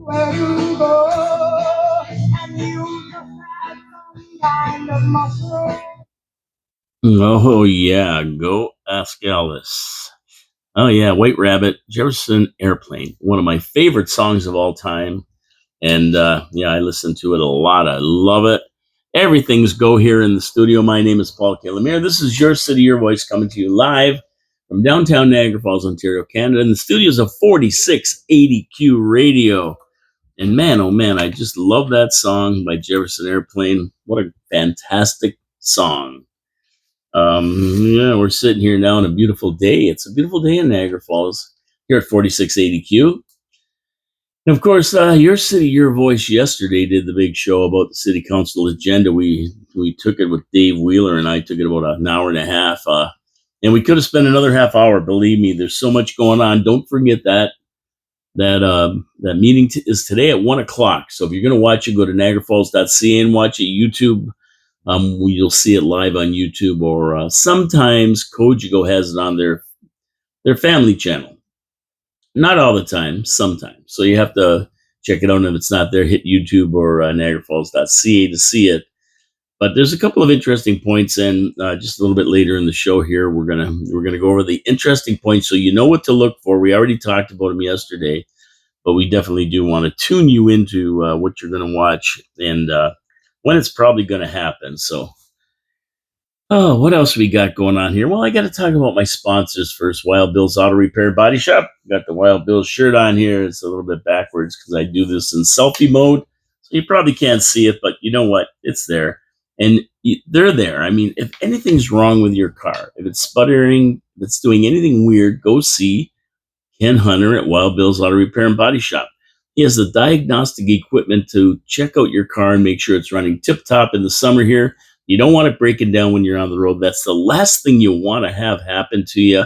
where to go, and you just had some kind of muscle. Oh, yeah. Go ask Alice. Oh, yeah. White Rabbit, Jefferson Airplane. One of my favorite songs of all time. And yeah, I listen to it a lot. I love it. Everything's go here in the studio. My name is Paul Calamere. This is Your City, Your Voice coming to you live from downtown Niagara Falls, Ontario, Canada, in the studios of 4680Q Radio. And man, oh man, I just love that song by Jefferson Airplane. What a fantastic song. Yeah, we're sitting here now on a beautiful day. It's a beautiful day in Niagara Falls here at 4680Q. And of course, Your City, Your Voice yesterday did the big show about the city council agenda. We took it with Dave Wheeler, and I took it about an hour and a half. And we could have spent another half hour. Believe me, there's so much going on. Don't forget that meeting is today at 1 o'clock. So if you're going to watch it, go to niagarafalls.ca and watch it. YouTube, you'll see it live on YouTube, or sometimes Kojigo has it on their family channel. Not all the time, sometimes. So you have to check it out. And if it's not there, hit YouTube or niagarafalls.ca to see it. But there's a couple of interesting points, and just a little bit later in the show here, we're gonna go over the interesting points so you know what to look for. We already talked about them yesterday, but we definitely do want to tune you into what you're going to watch and when it's probably going to happen. So, oh, what else we got going on here? Well, I got to talk about my sponsors first. Wild Bill's Auto Repair Body Shop. Got the Wild Bill's shirt on here. It's a little bit backwards because I do this in selfie mode, so you probably can't see it, but you know what? It's there. And they're there. I mean, if anything's wrong with your car, if it's sputtering, if it's doing anything weird, go see Ken Hunter at Wild Bill's Auto Repair and Body Shop. He has the diagnostic equipment to check out your car and make sure it's running tip-top in the summer here. You don't want it breaking down when you're on the road. That's the last thing you want to have happen to you.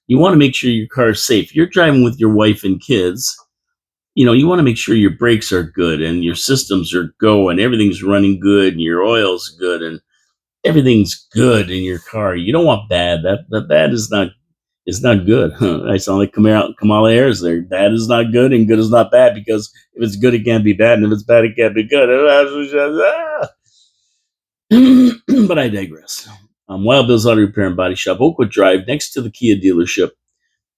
You want to make sure your car is safe. You're driving with your wife and kids. You know, you want to make sure your brakes are good and your systems are going, everything's running good and your oil's good and everything's good in your car. You don't want bad. That bad is not good. I sound like Kamala Harris there. Bad is not good and good is not bad, because if it's good, it can't be bad. And if it's bad, it can't be good. But I digress. Wild Bill's Auto Repair and Body Shop, Oakwood Drive, next to the Kia dealership.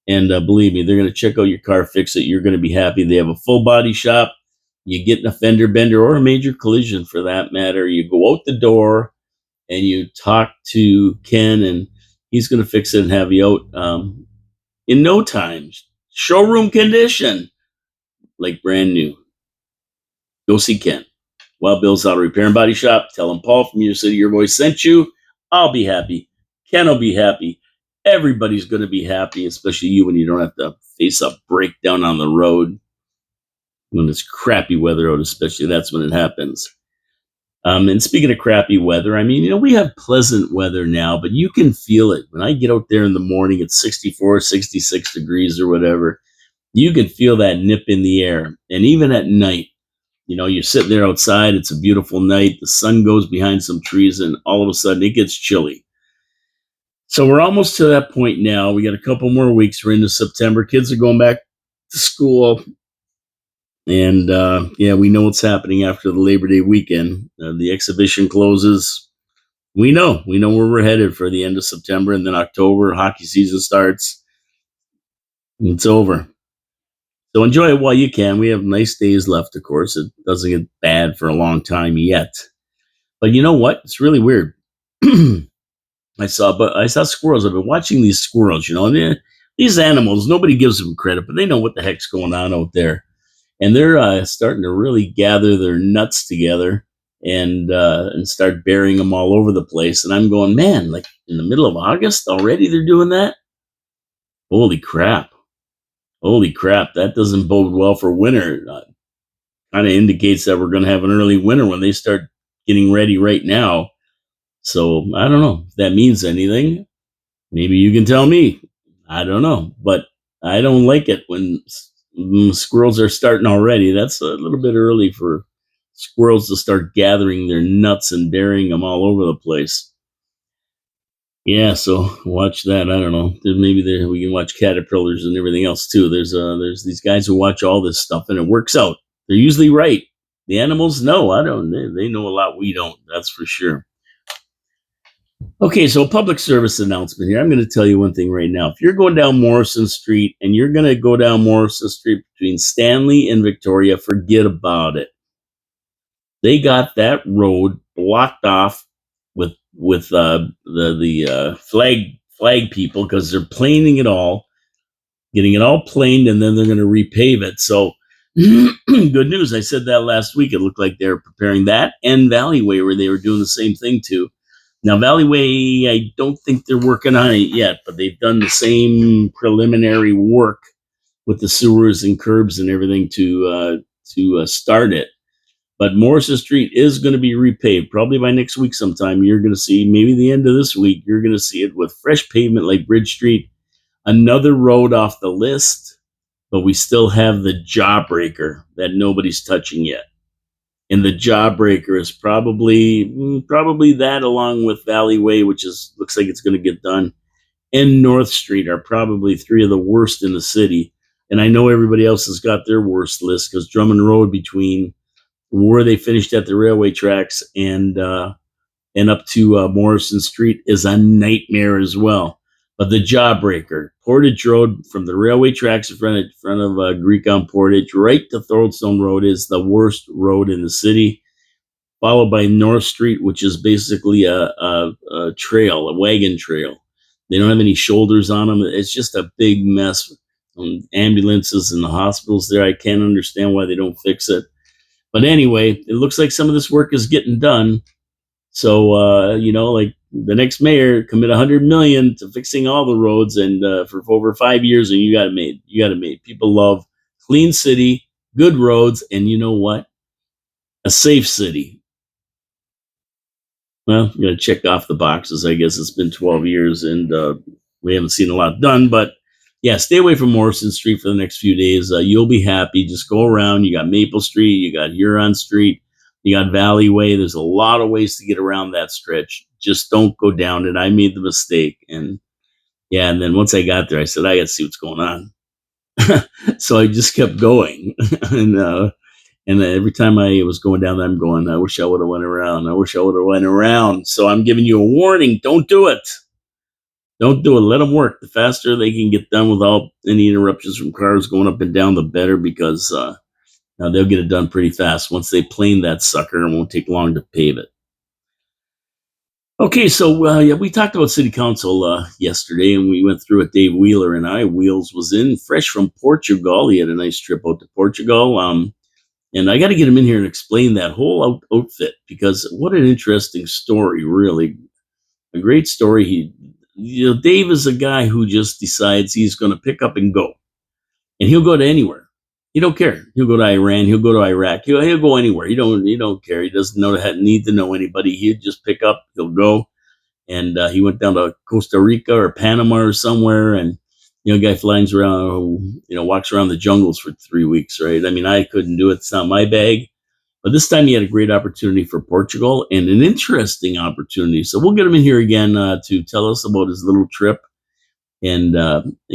And believe me, they're going to check out your car, fix it. You're going to be happy. They have a full body shop. You get an fender bender or a major collision for that matter. You go out the door and you talk to Ken, and he's going to fix it and have you out in no time. Showroom condition, like brand new. Go see Ken. Wild Bill's Auto Repair and Body Shop. Tell him Paul from Your City, Your Voice sent you. I'll be happy. Ken will be happy. Everybody's going to be happy, especially you, when you don't have to face a breakdown on the road. When it's crappy weather out, especially, that's when it happens. And speaking of crappy weather, I mean, you know, we have pleasant weather now, but you can feel it. When I get out there in the morning, it's 64, 66 degrees or whatever. You can feel that nip in the air. And even at night, you know, you're sitting there outside. It's a beautiful night. The sun goes behind some trees, and all of a sudden it gets chilly. So we're almost to that point now. We got a couple more weeks. We're into September. Kids are going back to school. And yeah, we know what's happening after the Labor Day weekend. The exhibition closes. We know where we're headed for the end of September, and then October, hockey season starts. It's over. So enjoy it while you can. We have nice days left, of course. It doesn't get bad for a long time yet. But you know what? It's really weird. I saw squirrels. I've been watching these squirrels, you know, and these animals, nobody gives them credit, but they know what the heck's going on out there. And they're starting to really gather their nuts together and start burying them all over the place. And I'm going, man, like in the middle of August already they're doing that? Holy crap. That doesn't bode well for winter. Kind of indicates that we're going to have an early winter when they start getting ready right now. So I don't know if that means anything. Maybe you can tell me. I don't know. But I don't like it when squirrels are starting already. That's a little bit early for squirrels to start gathering their nuts and burying them all over the place. Yeah, so watch that. I don't know. Maybe there we can watch caterpillars and everything else too. There's these guys who watch all this stuff and it works out. They're usually right. The animals know. I don't. They know a lot we don't. That's for sure. Okay, so public service announcement here. I'm going to tell you one thing right now. If you're going down Morrison Street and you're going to go down Morrison Street between Stanley and Victoria, forget about it. They got that road blocked off with the flag people because they're planing it all, getting it all planed, and then they're going to repave it. So good news. I said that last week. It looked like they're preparing that and Valleyway where they were doing the same thing too. Now Valleyway, I don't think they're working on it yet, but they've done the same preliminary work with the sewers and curbs and everything to start it. But Morrison Street is going to be repaved probably by next week sometime. You're going to see maybe the end of this week. You're going to see it with fresh pavement like Bridge Street. Another road off the list, but we still have the jawbreaker that nobody's touching yet. And the jawbreaker is probably that along with Valleyway, which is looks like it's going to get done, and North Street are probably three of the worst in the city. And I know everybody else has got their worst list because Drummond Road between where they finished at the railway tracks and up to Morrison Street is a nightmare as well. But the jawbreaker, Portage Road from the railway tracks in front of Greek on Portage, right to Thoroldstone Road is the worst road in the city, followed by North Street, which is basically a trail, a wagon trail. They don't have any shoulders on them. It's just a big mess. Ambulances and the hospitals there, I can't understand why they don't fix it. But anyway, it looks like some of this work is getting done. So like the next mayor commit 100 million to fixing all the roads, and for over 5 years, and you got it made. You got it made. People love clean city, good roads, and you know what? A safe city. Well, you got to check off the boxes. I guess it's been 12 years, and we haven't seen a lot done. But yeah, stay away from Morrison Street for the next few days. You'll be happy. Just go around. You got Maple Street. You got Huron Street. You got Valley Way. There's a lot of ways to get around that stretch. Just don't go down it. I made the mistake. And yeah, and then once I got there, I said, I got to see what's going on. So I just kept going. And every time I was going down there, I'm going, I wish I would have went around. I wish I would have went around. So I'm giving you a warning. Don't do it. Don't do it. Let them work. The faster they can get done without any interruptions from cars going up and down, the better, because now they'll get it done pretty fast. Once they plane that sucker, it won't take long to pave it. Okay, so yeah, we talked about city council yesterday, and we went through it. Dave Wheeler and I, Wheels was in fresh from Portugal. He had a nice trip out to Portugal. And I got to get him in here and explain that whole outfit, because what an interesting story, really. A great story. Dave is a guy who just decides he's going to pick up and go, and he'll go to anywhere. He don't care. He'll go to Iran. He'll go to Iraq. He'll go anywhere. He don't care. He doesn't need to know anybody. He'll just pick up. He'll go. And he went down to Costa Rica or Panama or somewhere, and guy flies around, walks around the jungles for 3 weeks, right? I mean, I couldn't do it. It's not my bag. But this time he had a great opportunity for Portugal and an interesting opportunity. So we'll get him in here again to tell us about his little trip and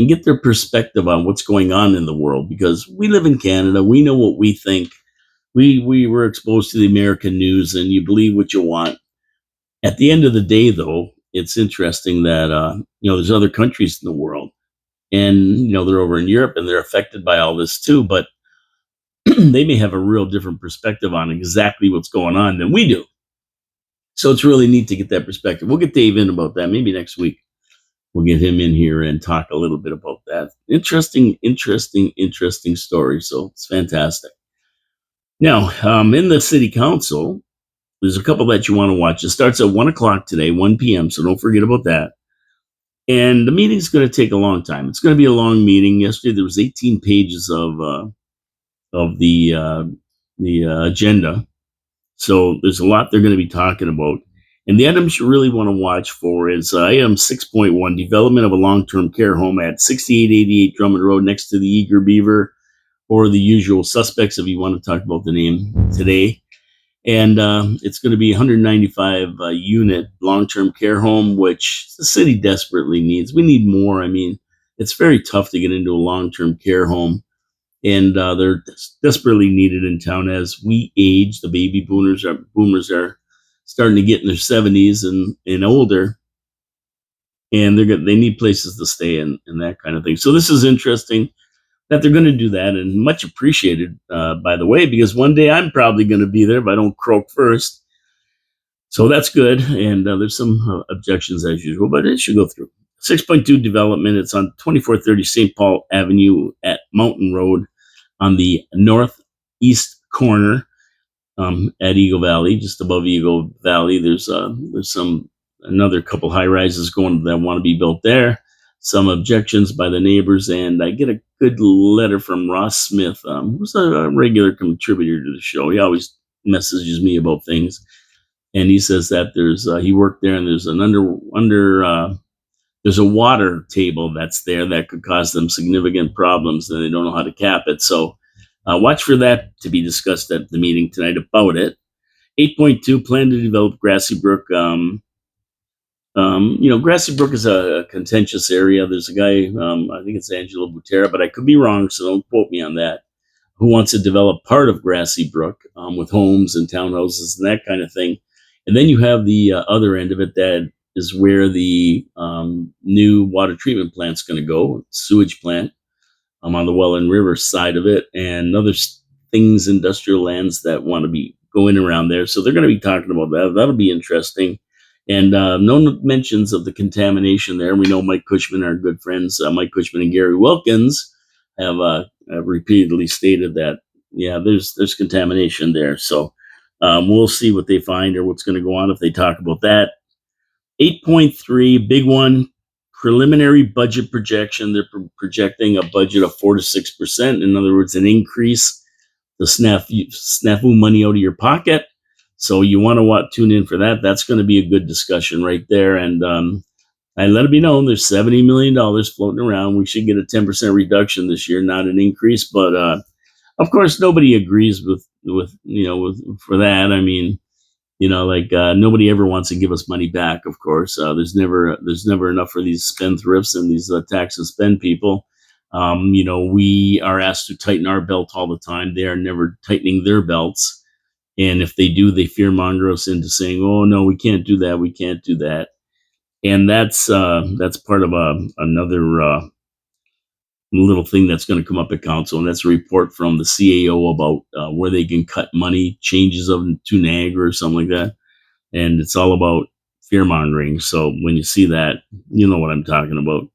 get their perspective on what's going on in the world, because we live in Canada. We know what we think. We were exposed to the American news, and you believe what you want. At the end of the day, though, it's interesting that there's other countries in the world, and they're over in Europe and they're affected by all this too, but they may have a real different perspective on exactly what's going on than we do. So it's really neat to get that perspective. We'll get Dave in about that maybe next week. We'll get him in here and talk a little bit about that. Interesting story. So it's fantastic. Now, in the city council, there's a couple that you want to watch. It starts at 1 o'clock today, 1 p.m. So don't forget about that. And the meeting's going to take a long time. It's going to be a long meeting. Yesterday there was 18 pages of the agenda. So there's a lot they're going to be talking about. And the items you really want to watch for is item 6.1, development of a long-term care home at 6888 Drummond Road next to the Eager Beaver, or the usual suspects if you want to talk about the name today. And it's going to be 195 unit long-term care home, which the city desperately needs. We need more. I mean, it's very tough to get into a long-term care home, and they're desperately needed in town as we age. The baby boomers are starting to get in their 70s and older, and they need places to stay and that kind of thing. So this is interesting that they're going to do that, and much appreciated, by the way, because one day I'm probably going to be there if I don't croak first. So that's good. And there's some objections as usual, but it should go through. 6.2 development. It's on 2430 St. Paul Avenue at Mountain Road on the northeast corner, at Eagle Valley, just above Eagle Valley. There's another couple high rises going that want to be built there. Some objections by the neighbors, and I get a good letter from Ross Smith, who's a regular contributor to the show. He always messages me about things, and he says that he worked there, and there's an there's a water table that's there that could cause them significant problems, and they don't know how to cap it. So watch for that to be discussed at the meeting tonight about it. 8.2, plan to develop Grassy Brook. Grassy Brook is a contentious area. There's a guy, I think it's Angelo Butera, but I could be wrong, so don't quote me on that, who wants to develop part of Grassy Brook, with homes and townhouses and that kind of thing. And then you have the other end of it that is where the new water treatment plant's going to go, sewage plant, on the Welland River side of it, and other things, industrial lands that want to be going around there. So they're going to be talking about that. That'll be interesting. And no mentions of the contamination there. We know Mike Cushman, our good friends, Mike Cushman and Gary Wilkins, have repeatedly stated that, yeah, there's contamination there. So we'll see what they find or what's going to go on if they talk about that. 8.3, big one, preliminary budget projection. They're projecting a budget of 4 to 6%. In other words, an increase, the snafu money out of your pocket. So you want to tune in for that. That's going to be a good discussion right there. And I let it be known there's $70 million floating around. We should get a 10% reduction this year, not an increase. But of course, nobody agrees with for that. I mean, nobody ever wants to give us money back. Of course, there's never enough for these spendthrifts and these tax and spend people. We are asked to tighten our belt all the time. They are never tightening their belts. And if they do, they fearmonger us into saying, "Oh no, we can't do that. We can't do that." And that's part of another little thing that's going to come up at council, and that's a report from the CAO about where they can cut money, changes of to Niagara or something like that. And it's all about fear mongering. So when you see that, you know what I'm talking about.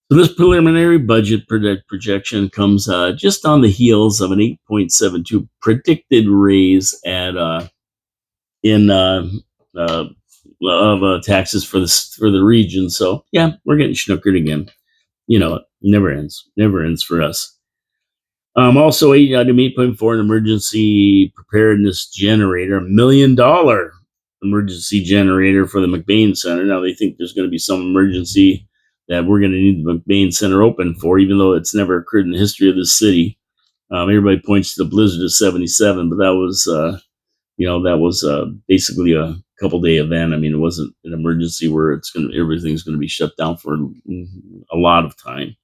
So this preliminary budget projection comes just on the heels of an 8.72 predicted raise in of taxes for the region. So yeah, we're getting snookered again. It never ends for us. Also, item 8.4, an emergency preparedness generator, $1 million emergency generator for the McBain Center. Now they think there's going to be some emergency that we're going to need the McBain Center open for, even though it's never occurred in the history of this city. Everybody points to the blizzard of '77, but that was basically a couple day event. I mean, it wasn't an emergency where everything's going to be shut down for a lot of time.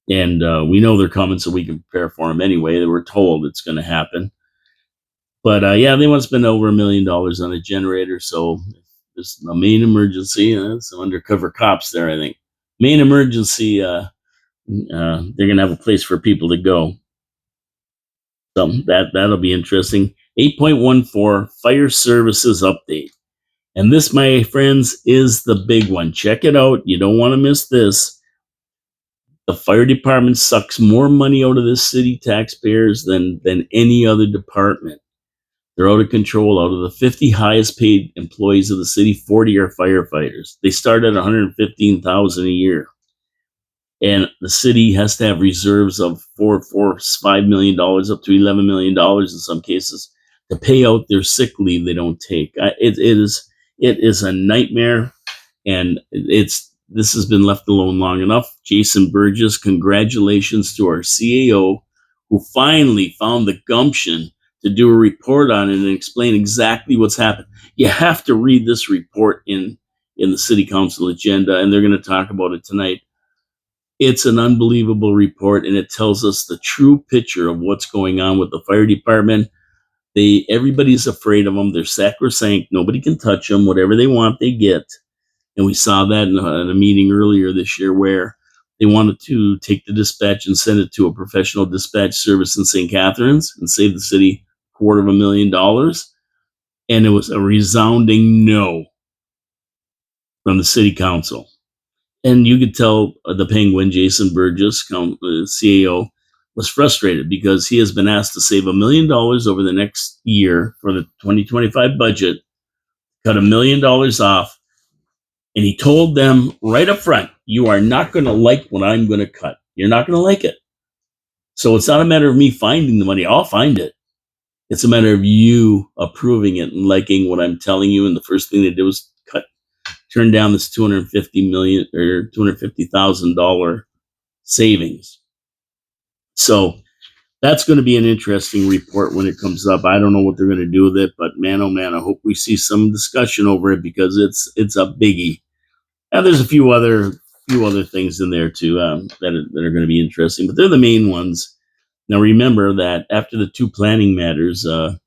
And we know they're coming, so we can prepare for them anyway. They were told it's going to happen. But they want to spend over $1 million on a generator. So there's a main emergency. Some undercover cops there, I think. Main emergency, they're going to have a place for people to go. So that'll be interesting. 8.14, fire services update. And this, my friends, is the big one. Check it out. You don't want to miss this. The fire department sucks more money out of this city taxpayers than any other department. They're out of control. Out of the 50 highest paid employees of the city, 40 are firefighters. They start at $115,000 a year. And the city has to have reserves of $5 million up to $11 million in some cases to pay out their sick leave they don't take. It is a nightmare, and this has been left alone long enough. Jason Burgess, congratulations to our CAO, who finally found the gumption to do a report on it and explain exactly what's happened. You have to read this report in the city council agenda, and they're going to talk about it tonight. It's an unbelievable report, and it tells us the true picture of what's going on with the fire department. Everybody's afraid of them. They're sacrosanct. Nobody can touch them. Whatever they want, they get. And we saw that in a meeting earlier this year where they wanted to take the dispatch and send it to a professional dispatch service in St. Catharines and save the city $250,000. And it was a resounding no from the city council. And you could tell the Penguin, Jason Burgess, CAO, was frustrated because he has been asked to save $1 million over the next year for the 2025 budget, cut $1 million off. And he told them right up front, you are not going to like what I'm going to cut. You're not going to like it. So it's not a matter of me finding the money. I'll find it. It's a matter of you approving it and liking what I'm telling you. And the first thing they did was turn down this $250,000 savings. So that's going to be an interesting report when it comes up. I don't know what they're going to do with it, but man, oh man, I hope we see some discussion over it because it's a biggie. And there's a few other things in there too that are going to be interesting, but they're the main ones. Now remember that after the two planning matters, the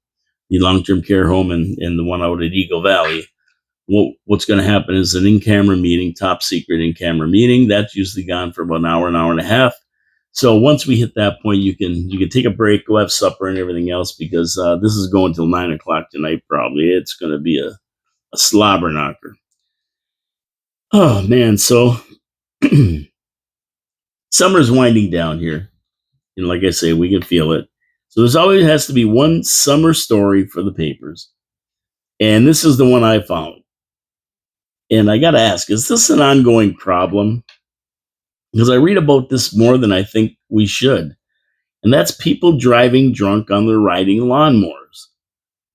long-term care home and the one out at Eagle Valley, what's going to happen is an in-camera meeting, top secret in-camera meeting. That's usually gone for about an hour and a half. So once we hit that point, you can take a break, go have supper and everything else because this is going till 9:00 tonight. Probably it's going to be a slobber knocker. Oh man, so summer's winding down here, and like I say, we can feel it. So there's always has to be one summer story for the papers, and this is the one I found. And I got to ask, is this an ongoing problem? Because I read about this more than I think we should. And that's people driving drunk on their riding lawnmowers.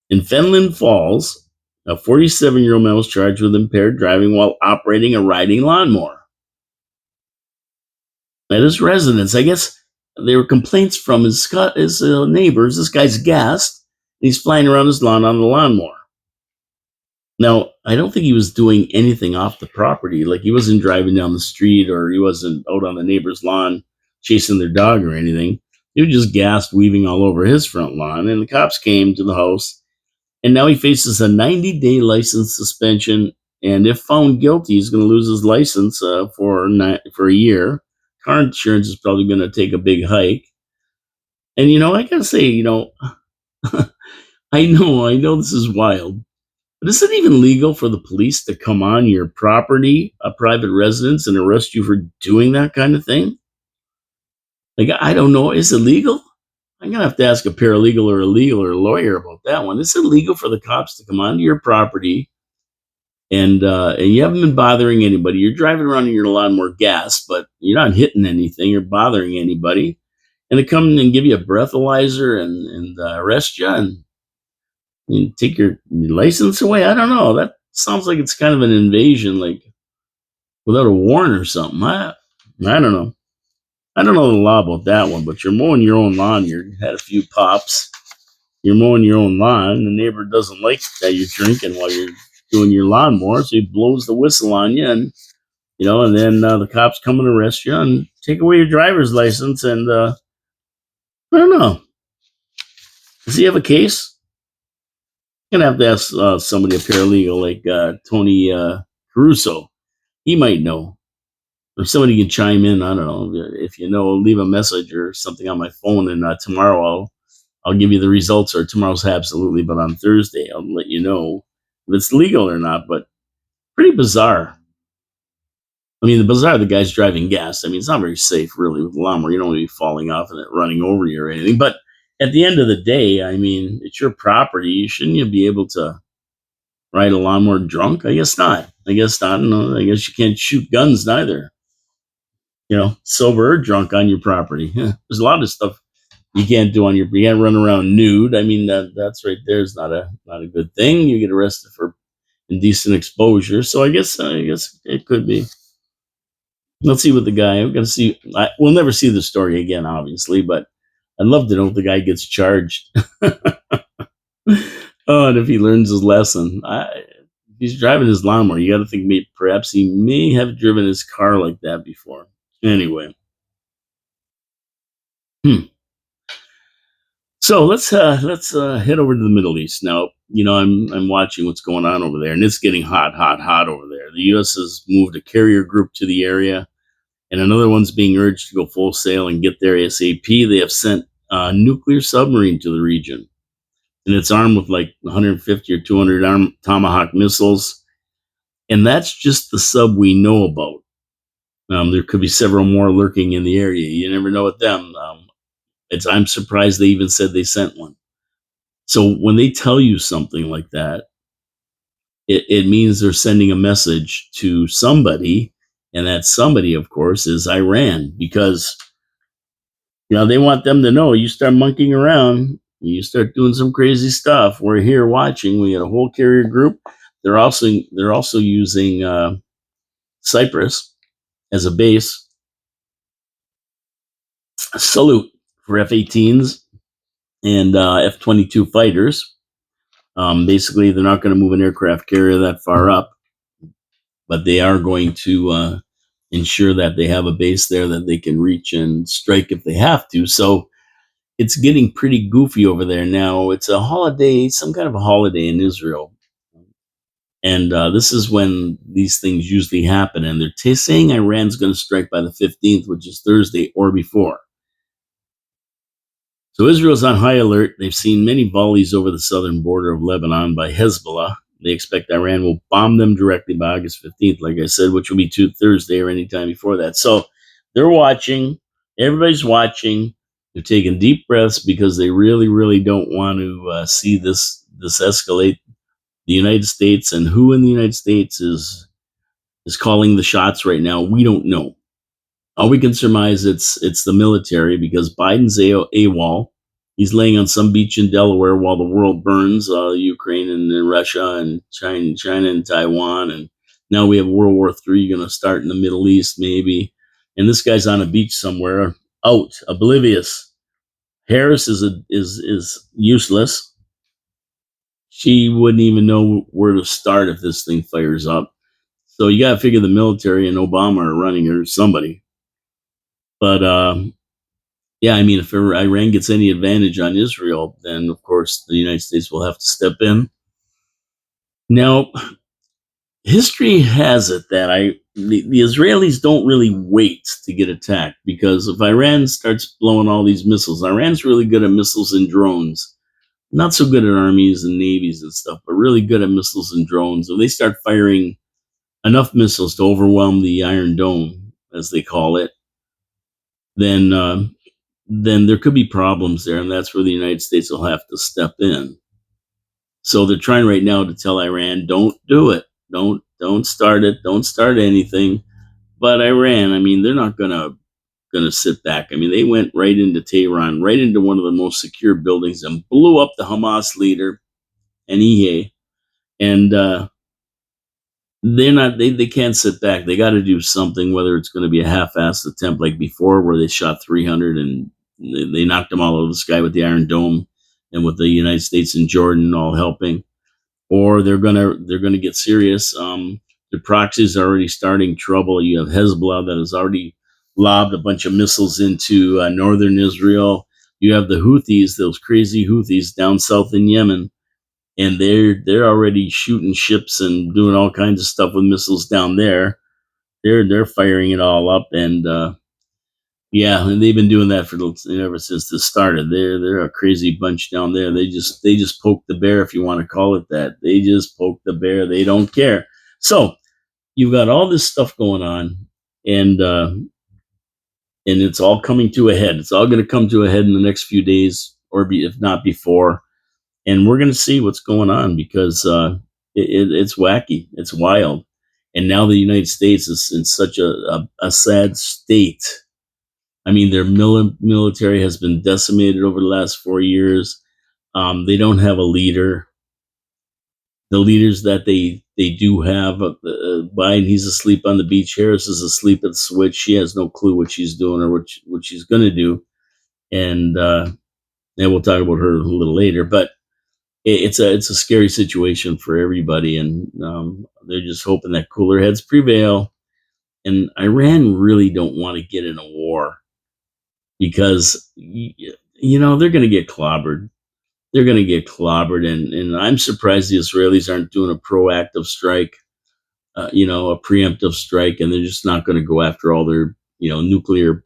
In Fenland Falls, a 47-year-old man was charged with impaired driving while operating a riding lawnmower. At his residence, I guess there were complaints from his neighbors. This guy's gassed, and he's flying around his lawn on the lawnmower. Now, I don't think he was doing anything off the property. Like he wasn't driving down the street or he wasn't out on the neighbor's lawn chasing their dog or anything. He was just gassed, weaving all over his front lawn. And the cops came to the house. And now he faces a 90-day license suspension. And if found guilty, he's going to lose his license for a year. Car insurance is probably going to take a big hike. And, I got to say, I know this is wild. But is it even legal for the police to come on your property, a private residence, and arrest you for doing that kind of thing? Like, I don't know. Is it legal? I'm going to have to ask a paralegal or a legal or a lawyer about that one. Is it legal for the cops to come onto your property and you haven't been bothering anybody? You're driving around in your lawnmower gas, but you're not hitting anything. You're bothering anybody. And they come and give you a breathalyzer and arrest you and take your license away? I don't know. That sounds like it's kind of an invasion, like without a warrant or something. I don't know. I don't know the law about that one, but you're mowing your own lawn. You had a few pops. You're mowing your own lawn. The neighbor doesn't like that you're drinking while you're doing your lawnmower, so he blows the whistle on you, and and then the cops come and arrest you and take away your driver's license. And I don't know. Does he have a case? I'm gonna have to ask somebody, a paralegal like Tony Caruso. He might know, or somebody can chime in. I don't know if leave a message or something on my phone, and tomorrow I'll give you the results. Or tomorrow's absolutely, but on Thursday I'll let you know if it's legal or not. But pretty bizarre. I mean, the guy's driving gas. I mean, it's not very safe, really, with a lawnmower. You don't want to be falling off and it running over you or anything. But at the end of the day, I mean, it's your property. Shouldn't you be able to ride a lawnmower drunk? I guess not. No, I guess you can't shoot guns neither. Sober or drunk on your property. There's a lot of stuff you can't do you can't run around nude. I mean, that's right there is not a good thing. You get arrested for indecent exposure. So I guess it could be. Let's see what the guy. We're gonna see. We'll never see the story again, obviously, but I'd love to know if the guy gets charged. Oh, and if he learns his lesson. If he's driving his lawnmower, you got to think maybe perhaps he may have driven his car like that before. Anyway, hmm. So let's head over to the Middle East now. I'm watching what's going on over there, and it's getting hot, hot, hot over there. The U.S. has moved a carrier group to the area, and another one's being urged to go full sail and get there ASAP. They have sent a nuclear submarine to the region, and it's armed with like 150 or 200 Tomahawk missiles, and that's just the sub we know about. There could be several more lurking in the area. You never know with them. I'm surprised they even said they sent one. So when they tell you something like that, it means they're sending a message to somebody, and that somebody, of course, is Iran, because they want them to know you start monkeying around, you start doing some crazy stuff. We're here watching. We had a whole carrier group. They're also using Cyprus as a base. Salute for F-18s and F-22 fighters. Basically, they're not going to move an aircraft carrier that far up, but they are going to ensure that they have a base there that they can reach and strike if they have to. So it's getting pretty goofy over there now. It's a holiday, some kind of a holiday in Israel. And this is when these things usually happen. And they're saying Iran's going to strike by the 15th, which is Thursday or before. So Israel's on high alert. They've seen many volleys over the southern border of Lebanon by Hezbollah. They expect Iran will bomb them directly by August 15th, like I said, which will be Thursday or any time before that. So they're watching. Everybody's watching. They're taking deep breaths because they really, really don't want to see this escalate. The United States, and who in the United States is calling the shots right now, we don't know. All we can surmise it's the military, because Biden's AWOL. He's laying on some beach in Delaware while the world burns, Ukraine and Russia and China and Taiwan, and now we have World War III going to start in the Middle East maybe, and this guy's on a beach somewhere, out, oblivious. Harris is useless. She wouldn't even know where to start if this thing fires up. So you got to figure the military and Obama are running, or somebody. But yeah, I mean, if Iran gets any advantage on Israel, then of course the United States will have to step in. Now, history has it that the Israelis don't really wait to get attacked, because if Iran starts blowing all these missiles, Iran's really good at missiles and drones. Not so good at armies and navies and stuff, but really good at missiles and drones. If they start firing enough missiles to overwhelm the Iron Dome, as they call it, then there could be problems there, and that's where the United States will have to step in. So they're trying right now to tell Iran, don't do it, don't start it, don't start anything. But Iran, I mean, they're not gonna sit back. I mean, they went right into Tehran, right into one of the most secure buildings, and blew up the Hamas leader, Anihe, and they can't sit back. They got to do something, whether it's going to be a half-assed attempt like before, where they shot 300 and they knocked them all over the sky with the Iron Dome, and with the United States and Jordan all helping, or they're gonna get serious. The proxies are already starting trouble. You have Hezbollah that has already lobbed a bunch of missiles into northern Israel. You have the Houthis, those crazy Houthis down south in Yemen, and they're already shooting ships and doing all kinds of stuff with missiles down there. They're firing it all up, and yeah, and they've been doing that ever since this started. They're a crazy bunch down there. They just poke the bear, if you want to call it that. They just poke the bear. They don't care. So you've got all this stuff going on, and it's all coming to a head. It's all going to come to a head in the next few days, or if not before. And we're going to see what's going on, because it's wacky, it's wild, and now the United States is in such a sad state. I mean, their military has been decimated over the last 4 years. They don't have a leader. The leaders that they do have, Biden, he's asleep on the beach. Harris is asleep at the switch. She has no clue what she's doing or what she's going to do. and we'll talk about her a little later. But it's a scary situation for everybody, and they're just hoping that cooler heads prevail. And Iran really don't want to get in a war because they're going to get clobbered. They're going to get clobbered, and I'm surprised the Israelis aren't doing a proactive strike, a preemptive strike, and they're just not going to go after all their nuclear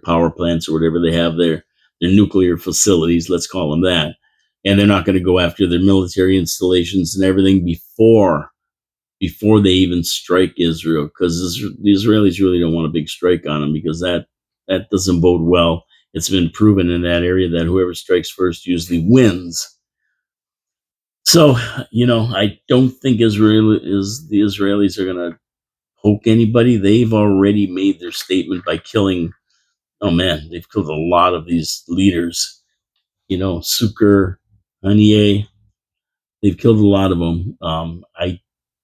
power plants or whatever they have there, their nuclear facilities, let's call them that, and they're not going to go after their military installations and everything before they even strike Israel, because the Israelis really don't want a big strike on them, because that doesn't bode well. It's been proven in that area that whoever strikes first usually wins. So, I don't think the Israelis are going to poke anybody. They've already made their statement by killing. Oh man, they've killed a lot of these leaders. Sukkar, Haniyeh. They've killed a lot of them. I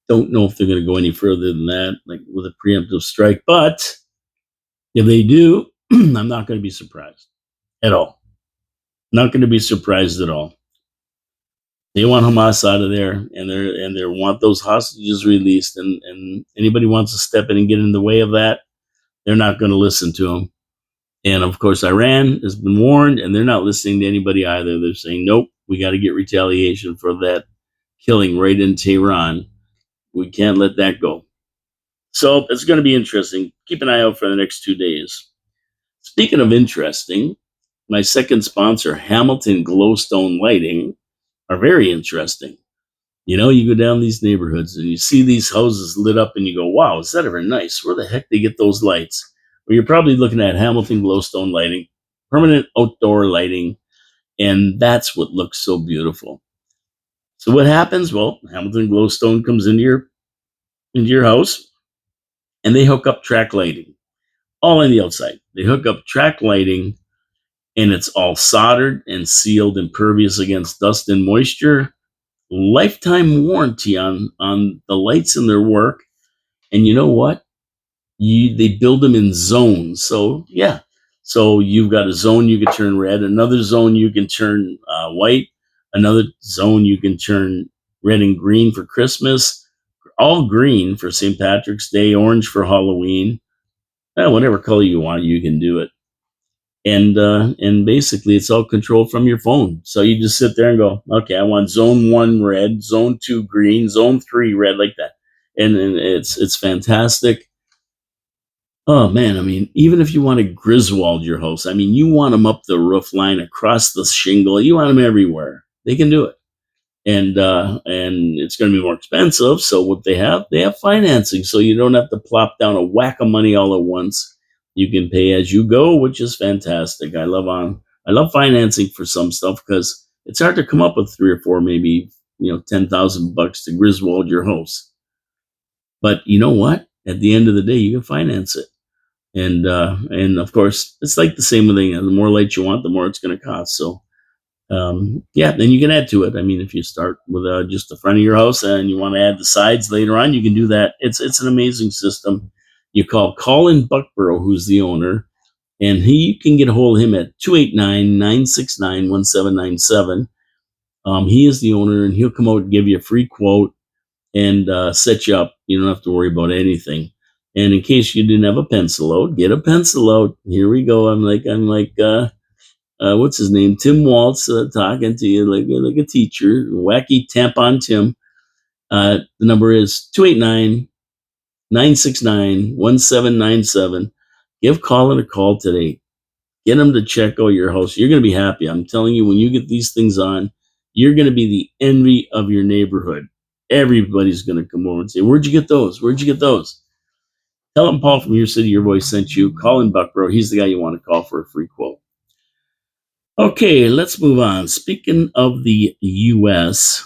don't know if they're going to go any further than that, like with a preemptive strike. But if they do, I'm not going to be surprised at all. Not going to be surprised at all. They want Hamas out of there, and they want those hostages released. And anybody wants to step in and get in the way of that, they're not going to listen to them. And of course, Iran has been warned, and they're not listening to anybody either. They're saying, nope, we got to get retaliation for that killing right in Tehran. We can't let that go. So it's going to be interesting. Keep an eye out for the next 2 days. Speaking of interesting, my second sponsor, Hamilton Glowstone Lighting, are very interesting. You go down these neighborhoods and you see these houses lit up and you go, wow, is that ever nice? Where the heck they get those lights? Well, you're probably looking at Hamilton Glowstone Lighting, permanent outdoor lighting, and that's what looks so beautiful. So what happens? Well, Hamilton Glowstone comes into your house, and they hook up track lighting, all on the outside. They hook up track lighting, and it's all soldered and sealed, impervious against dust and moisture. Lifetime warranty on the lights in their work. And you know what? They build them in zones. So yeah, so you've got a zone you can turn red, another zone you can turn white, another zone you can turn red and green for Christmas, all green for St. Patrick's Day, orange for Halloween. Whatever color you want, you can do it. And basically it's all controlled from your phone. So you just sit there and go, okay, I want zone 1 red, zone 2 green, zone 3 red, like that. And it's fantastic. Oh man, I mean, even if you want to Griswold your house, I mean, you want them up the roof line, across the shingle, you want them everywhere. They can do it. And it's going to be more expensive. So what they have financing, so you don't have to plop down a whack of money all at once. You can pay as you go, which is fantastic. I love financing for some stuff, because it's hard to come up with 3 or 4, maybe $10,000 to Griswold your house. But you know what? At the end of the day, you can finance it. And of course, it's like the same thing. The more lights you want, the more it's going to cost. So yeah, then you can add to it. I mean, if you start with just the front of your house and you want to add the sides later on, you can do that. It's an amazing system. You call Colin Buckborough, who's the owner, and you can get a hold of him at 289-969-1797. He is the owner, and he'll come out and give you a free quote and set you up. You don't have to worry about anything. And in case you didn't have a pencil out, get a pencil out. Here we go. I'm like what's his name? Tim Waltz, talking to you like a teacher. Wacky tampon Tim. The number is 289-969-1797. Give Colin a call today. Get him to check out your house. You're going to be happy. I'm telling you, when you get these things on, you're going to be the envy of your neighborhood. Everybody's going to come over and say, where'd you get those? Where'd you get those? Tell him Paul from Your City, Your Voice sent you. Colin Buckborough. He's the guy you want to call for a free quote. Okay, let's move on. Speaking of the U.S.,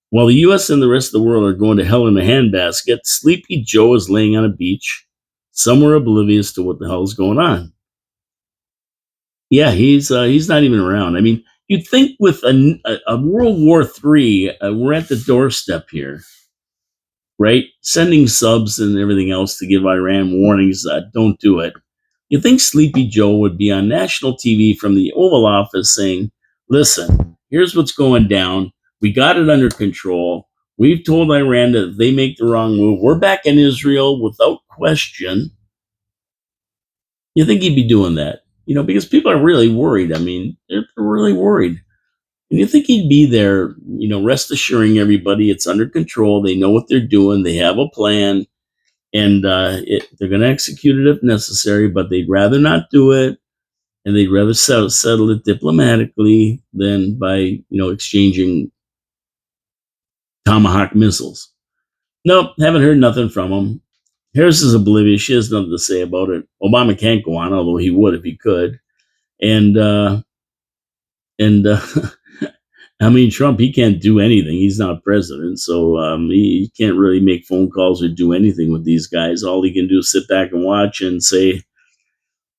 while the U.S. and the rest of the world are going to hell in a handbasket, Sleepy Joe is laying on a beach, somewhere oblivious to what the hell is going on. Yeah, he's not even around. I mean, you'd think with a World War III, we're at the doorstep here, right? Sending subs and everything else to give Iran warnings, don't do it. You think Sleepy Joe would be on national TV from the Oval Office saying, listen, here's what's going down. We got it under control. We've told Iran that if they make the wrong move, we're back in Israel without question. You think he'd be doing that? Because people are really worried. I mean, they're really worried. And you think he'd be there, rest assuring everybody it's under control. They know what they're doing. They have a plan, and they're going to execute it if necessary, but they'd rather not do it, and they'd rather settle it diplomatically than by, exchanging Tomahawk missiles. Nope, haven't heard nothing from him. Harris is oblivious. She has nothing to say about it. Obama can't go on, although he would if he could. And I mean, Trump, he can't do anything. He's not president, so he can't really make phone calls or do anything with these guys. All he can do is sit back and watch and say,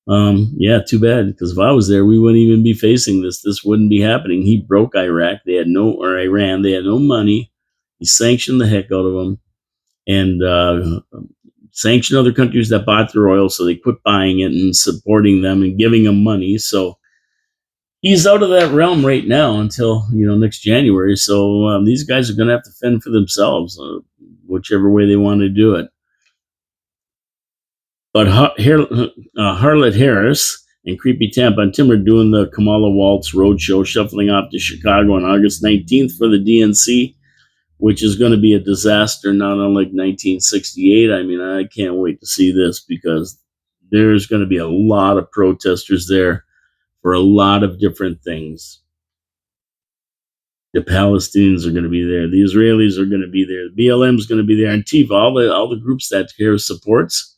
yeah, too bad, because if I was there, we wouldn't even be facing this. This wouldn't be happening. He broke Iraq. Or Iran. They had no money. He sanctioned the heck out of them, and sanctioned other countries that bought their oil, so they quit buying it and supporting them and giving them money. So he's out of that realm right now until next January. So these guys are going to have to fend for themselves, whichever way they want to do it. But Harlot Harris and Creepy Tampa and Tim are doing the Kamala Waltz Roadshow, shuffling off to Chicago on August 19th for the DNC, which is going to be a disaster, not unlike 1968. I mean, I can't wait to see this, because there's going to be a lot of protesters there for a lot of different things. The Palestinians are going to be there. The Israelis are going to be there. BLM is going to be there. Antifa, all the groups that Harris supports,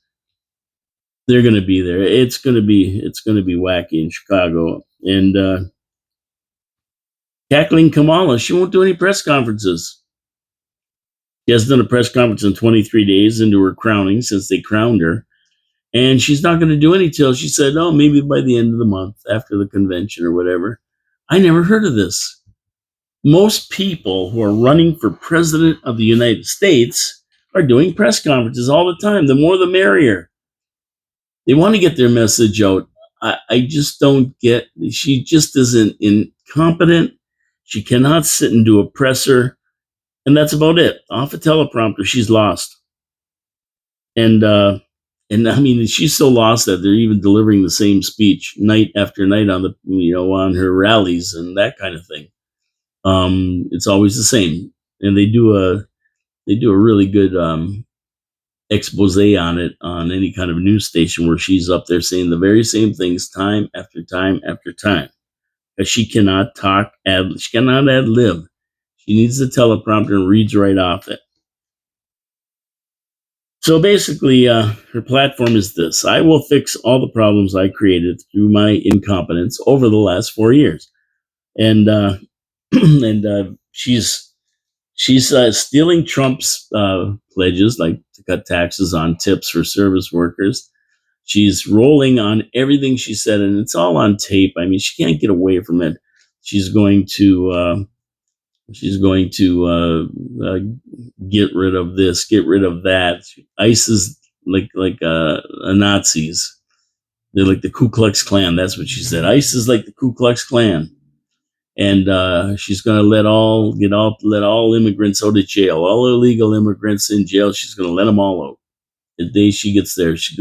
they're going to be there. It's going to be wacky in Chicago. And tackling Kamala, she won't do any press conferences. She hasn't done a press conference in 23 days into her crowning, since they crowned her. And she's not going to do any till she said, oh, maybe by the end of the month, after the convention or whatever. I never heard of this. Most people who are running for president of the United States are doing press conferences all the time. The more the merrier. They want to get their message out. I just don't get, she just isn't incompetent. She cannot sit and do a presser. And that's about it. Off a teleprompter, she's lost. And I mean, she's so lost that they're even delivering the same speech night after night on on her rallies and that kind of thing. It's always the same, and they do a really good expose on it on any kind of news station, where she's up there saying the very same things time after time after time. Because she cannot she cannot ad lib. She needs the teleprompter and reads right off it. So basically, her platform is this: I will fix all the problems I created through my incompetence over the last 4 years. And she's stealing Trump's pledges, like to cut taxes on tips for service workers. She's rolling on everything she said, and it's all on tape. I mean, she can't get away from it. She's going to get rid of this, get rid of that. ICE is like Nazis. They're like the Ku Klux Klan. That's what she said. ICE is like the Ku Klux Klan. And she's going to let all immigrants out of jail, all illegal immigrants in jail. She's going to let them all out. The day she gets there, she's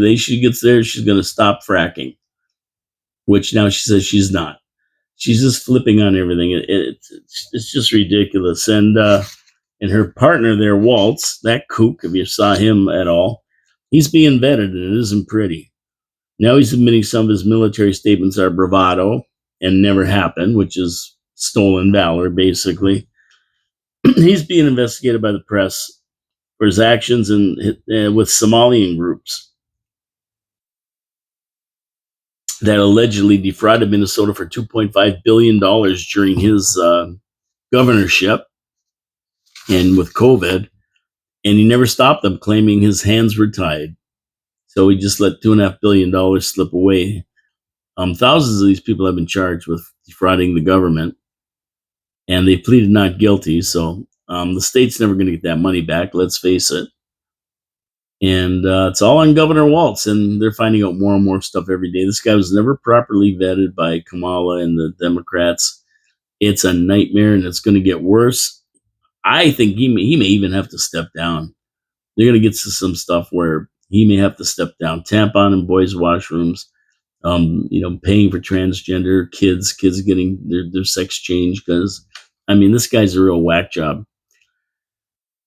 going to stop fracking, which now she says she's not. She's just flipping on everything. It's just ridiculous. And her partner there, Waltz, that kook, if you saw him at all, he's being vetted, and it isn't pretty. Now he's admitting some of his military statements are bravado and never happened, which is stolen valor, basically. He's being investigated by the press for his actions with Somalian groups that allegedly defrauded Minnesota for $2.5 billion during his governorship and with COVID. And he never stopped them, claiming his hands were tied. So he just let $2.5 billion slip away. Thousands of these people have been charged with defrauding the government, and they pleaded not guilty. So the state's never going to get that money back. Let's face it. And it's all on Governor Waltz, and they're finding out more and more stuff every day. This guy was never properly vetted by Kamala and the Democrats. It's a nightmare, and it's going to get worse. I think he may even have to step down. They're going to get to some stuff where he may have to step down. Tampon in boys' washrooms, paying for transgender kids getting their sex changed because, I mean, this guy's a real whack job.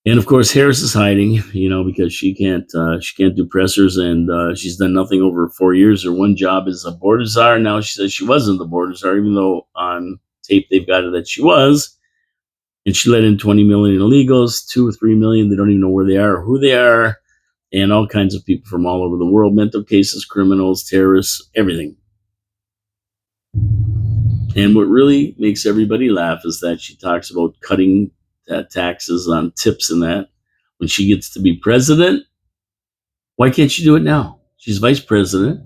And of course, Harris is hiding, because she can't do pressers, and she's done nothing over 4 years. Her one job is a border czar. Now she says she wasn't the border czar, even though on tape they've got it that she was. And she let in 20 million illegals, 2 or 3 million. They don't even know where they are or who they are, and all kinds of people from all over the world, mental cases, criminals, terrorists, everything. And what really makes everybody laugh is that she talks about cutting taxes on tips and that when she gets to be president. Why can't she do it now? She's vice president.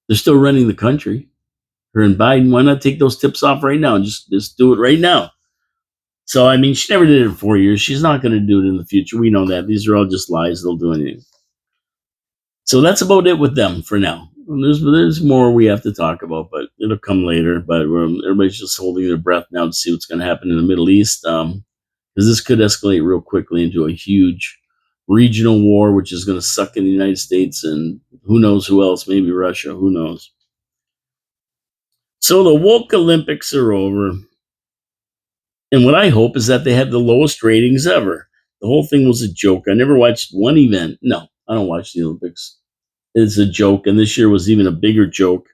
They're still running the country. Her and Biden, why not take those tips off right now and just do it right now? So, I mean, she never did it in 4 years. She's not going to do it in the future. We know that. These are all just lies. They'll do anything. So that's about it with them for now. There's more we have to talk about, but it'll come later. But everybody's just holding their breath now to see what's going to happen in the Middle East, because this could escalate real quickly into a huge regional war, which is going to suck in the United States and who knows who else, maybe Russia, who knows. So the woke Olympics are over. And what I hope is that they have the lowest ratings ever. The whole thing was a joke. I never watched one event. No, I don't watch the Olympics. It's a joke. And this year was even a bigger joke.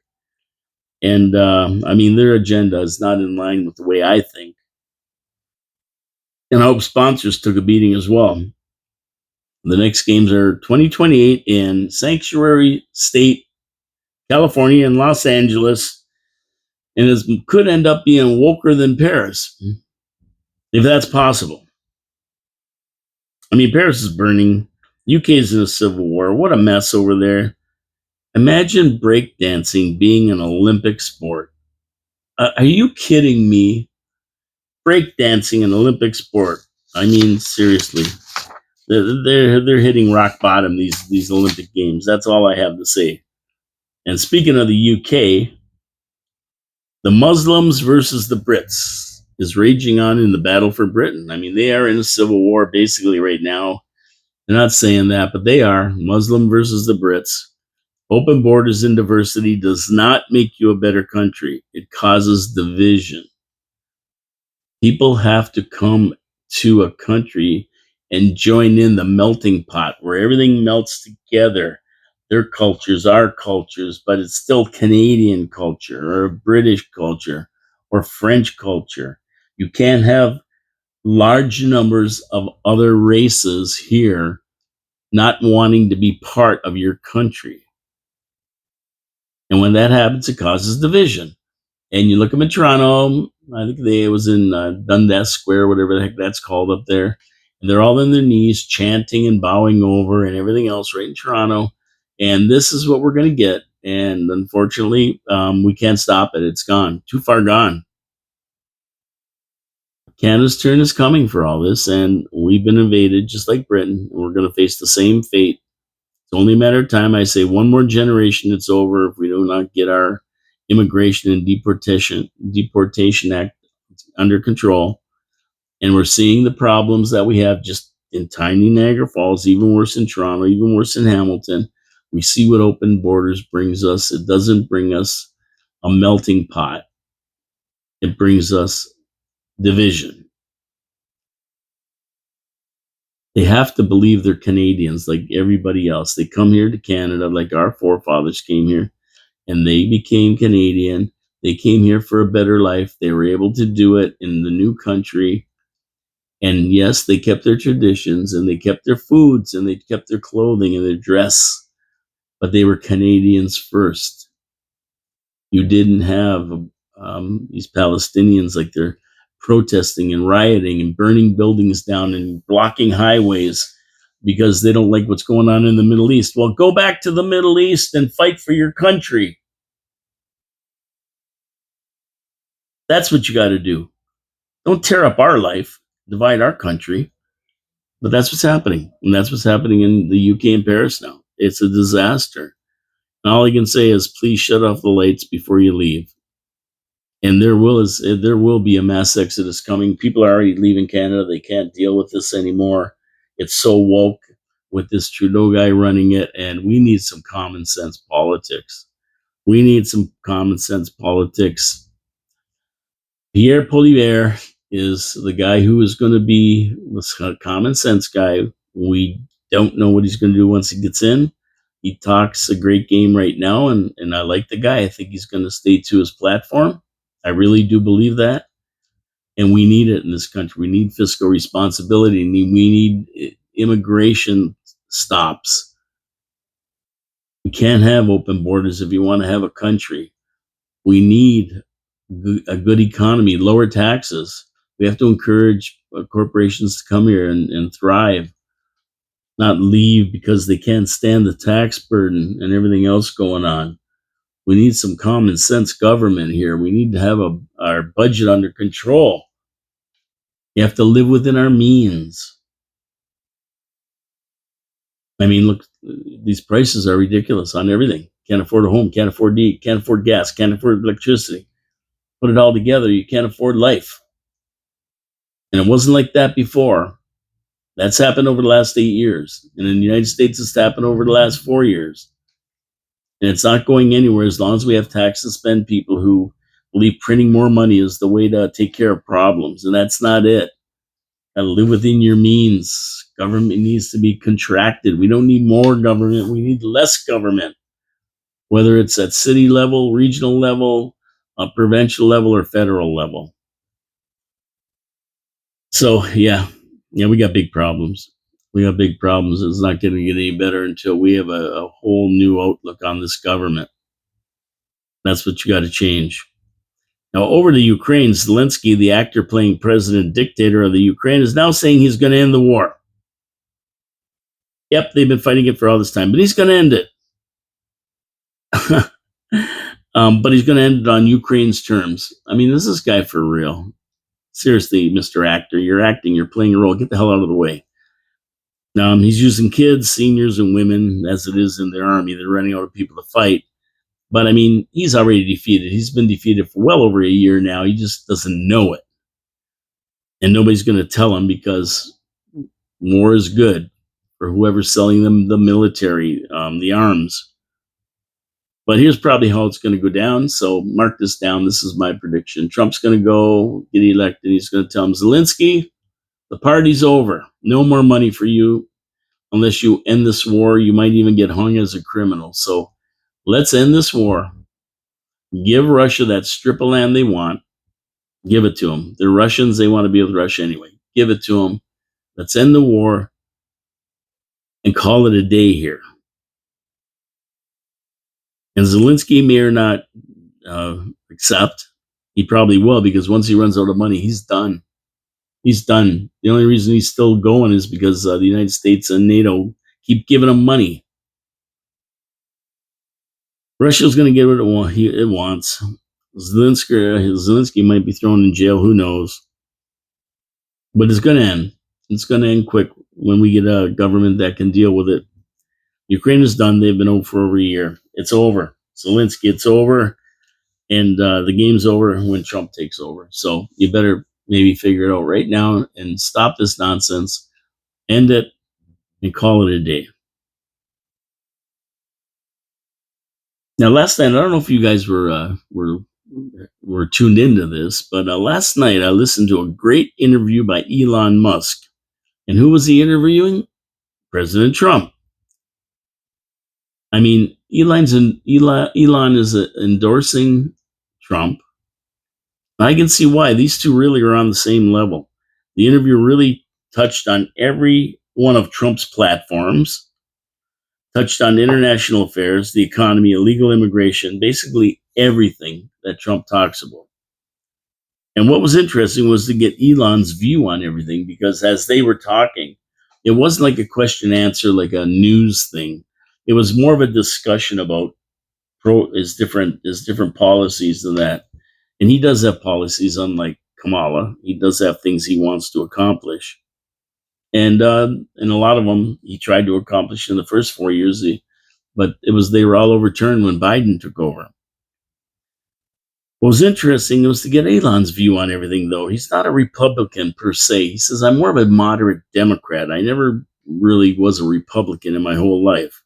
And I mean, their agenda is not in line with the way I think. And I hope sponsors took a beating as well. The next games are 2028 in Sanctuary State, California, and Los Angeles. And it could end up being woker than Paris, if that's possible. I mean, Paris is burning. UK is in a civil war. What a mess over there. Imagine breakdancing being an Olympic sport. Are you kidding me? Breakdancing, an Olympic sport. I mean, seriously. They're hitting rock bottom, these Olympic Games. That's all I have to say. And speaking of the UK, the Muslims versus the Brits is raging on in the battle for Britain. I mean, they are in a civil war basically right now. They're not saying that, but they are. Muslim versus the Brits. Open borders and diversity does not make you a better country. It causes division. People have to come to a country and join in the melting pot where everything melts together. Their cultures, our cultures, but it's still Canadian culture or British culture or French culture. You can't have large numbers of other races here not wanting to be part of your country. And when that happens, it causes division. And you look at them in Toronto, I think it was in Dundas Square, whatever the heck that's called up there. And they're all on their knees chanting and bowing over and everything else right in Toronto. And this is what we're going to get. And unfortunately, we can't stop it. It's gone. Too far gone. Canada's turn is coming for all this. And we've been invaded just like Britain. And we're going to face the same fate. It's only a matter of time. I say one more generation, it's over if we do not get our Immigration and Deportation Act under control. And we're seeing the problems that we have just in tiny Niagara Falls, even worse in Toronto, even worse in Hamilton. We see what open borders brings us. It doesn't bring us a melting pot. It brings us division. They have to believe they're Canadians like everybody else. They come here to Canada like our forefathers came here and they became Canadian. They came here for a better life. They were able to do it in the new country. And yes, they kept their traditions and they kept their foods and they kept their clothing and their dress, but they were Canadians first. You didn't have these Palestinians like they're protesting and rioting and burning buildings down and blocking highways because they don't like what's going on in the Middle East. Well, go back to the Middle East and fight for your country. That's what you got to do. Don't tear up our life, divide our country. But that's what's happening. And that's what's happening in the UK and Paris now. It's a disaster. And all I can say is please shut off the lights before you leave. And there will be a mass exodus coming. People are already leaving Canada. They can't deal with this anymore. It's so woke with this Trudeau guy running it, and we need some common sense politics. We need some common sense politics. Pierre Poilievre is the guy who is going to be the common sense guy. We don't know what he's going to do once he gets in. He talks a great game right now, and I like the guy. I think he's going to stay to his platform. I really do believe that. And we need it in this country. We need fiscal responsibility. We need immigration stops. We can't have open borders if you want to have a country. We need a good economy, lower taxes. We have to encourage corporations to come here and thrive, not leave because they can't stand the tax burden and everything else going on. We need some common sense government here. We need to have our budget under control. You have to live within our means. I mean, look, these prices are ridiculous on everything. Can't afford a home, can't afford to eat, can't afford gas, can't afford electricity. Put it all together, you can't afford life. And it wasn't like that before. That's happened over the last 8 years. And in the United States, it's happened over the last 4 years. And it's not going anywhere as long as we have tax to spend people who believe printing more money is the way to take care of problems. And that's not it. Gotta live within your means. Government needs to be contracted. We don't need more government. We need less government, whether it's at city level, regional level, provincial level, or federal level. So yeah, we got big problems. We got big problems. It's not going to get any better until we have a whole new outlook on this government. That's what you got to change. Now, over to Ukraine, Zelensky, the actor playing president dictator of the Ukraine, is now saying he's going to end the war. Yep, they've been fighting it for all this time, but he's going to end it. But he's going to end it on Ukraine's terms. I mean, is this guy for real? Seriously, Mr. Actor, you're acting, you're playing a role. Get the hell out of the way. He's using kids, seniors, and women, as it is in their army. They're running out of people to fight. But I mean, he's already defeated. He's been defeated for well over a year now. He just doesn't know it. And nobody's going to tell him because war is good for whoever's selling them the military, the arms. But here's probably how it's going to go down. So mark this down. This is my prediction. Trump's going to go get elected. He's going to tell him, Zelensky, the party's over. No more money for you unless you end this war. You might even get hung as a criminal. So let's end this war. Give Russia that strip of land they want. Give it to them. They're Russians. They want to be with Russia anyway. Give it to them. Let's end the war and call it a day here. And Zelensky may or not accept. He probably will, because once he runs out of money, he's done. He's done. The only reason he's still going is because the United States and NATO keep giving him money. Russia's going to get what it wants. Zelensky might be thrown in jail. Who knows? But it's going to end. It's going to end quick when we get a government that can deal with it. Ukraine is done. They've been over for over a year. It's over. Zelensky, it's over. And the game's over when Trump takes over. So you better maybe figure it out right now and stop this nonsense, end it, and call it a day. Now, last night, I don't know if you guys were tuned into this, but last night I listened to a great interview by Elon Musk. And who was he interviewing? President Trump. I mean, Elon is endorsing Trump. I can see why. These two really are on the same level. The interview really touched on every one of Trump's platforms, touched on international affairs, the economy, illegal immigration, basically everything that Trump talks about. And what was interesting was to get Elon's view on everything, because as they were talking, it wasn't like a question answer, like a news thing. It was more of a discussion about different policies than that. And he does have policies, unlike Kamala. He does have things he wants to accomplish. And a lot of them he tried to accomplish in the first 4 years, but they were all overturned when Biden took over. What was interesting was to get Elon's view on everything, though. He's not a Republican per se. He says, I'm more of a moderate Democrat. I never really was a Republican in my whole life.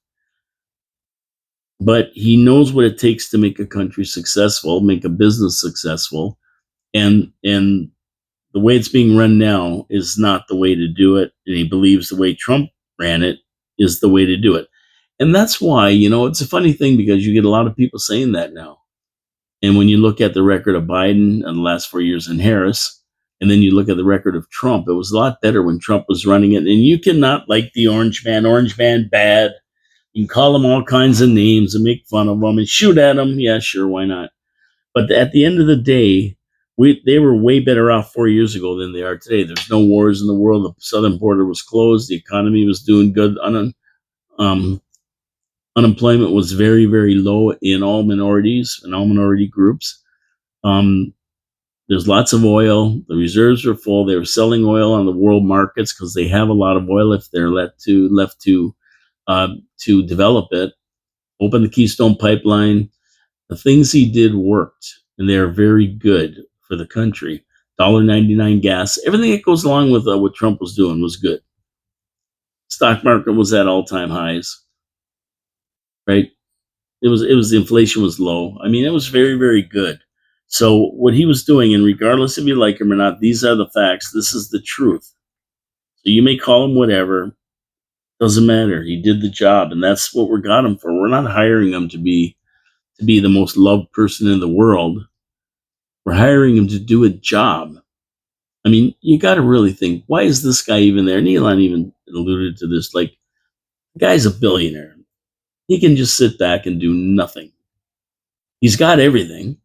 But he knows what it takes to make a country successful, make a business successful. And the way it's being run now is not the way to do it. And he believes the way Trump ran it is the way to do it. And that's why, it's a funny thing because you get a lot of people saying that now. And when you look at the record of Biden in the last 4 years and Harris, and then you look at the record of Trump, it was a lot better when Trump was running it. And you cannot like the orange man bad. You can call him all kinds of names and make fun of him and shoot at him. Yeah, sure, why not? But at the end of the day, they were way better off 4 years ago than they are today. There's no wars in the world. The southern border was closed. The economy was doing good. Um, Unemployment was very, very low in all minorities and all minority groups. Um, there's lots of oil. The reserves were full. They were selling oil on the world markets because they have a lot of oil if they're left to develop it. Open the Keystone Pipeline. The things he did worked, and they are very good for the country. $1.99 gas. Everything that goes along with what Trump was doing was good. Stock market was at all-time highs, right? It was the inflation was low. I mean, it was very, very good. So what he was doing, and regardless if you like him or not, these are the facts. This is the truth. So you may call him whatever, doesn't matter. He did the job, and that's what we got him for. We're not hiring him to be the most loved person in the world. We're hiring him to do a job. I mean, you got to really think, why is this guy even there? And Elon even alluded to this. Like, the guy's a billionaire. He can just sit back and do nothing. He's got everything,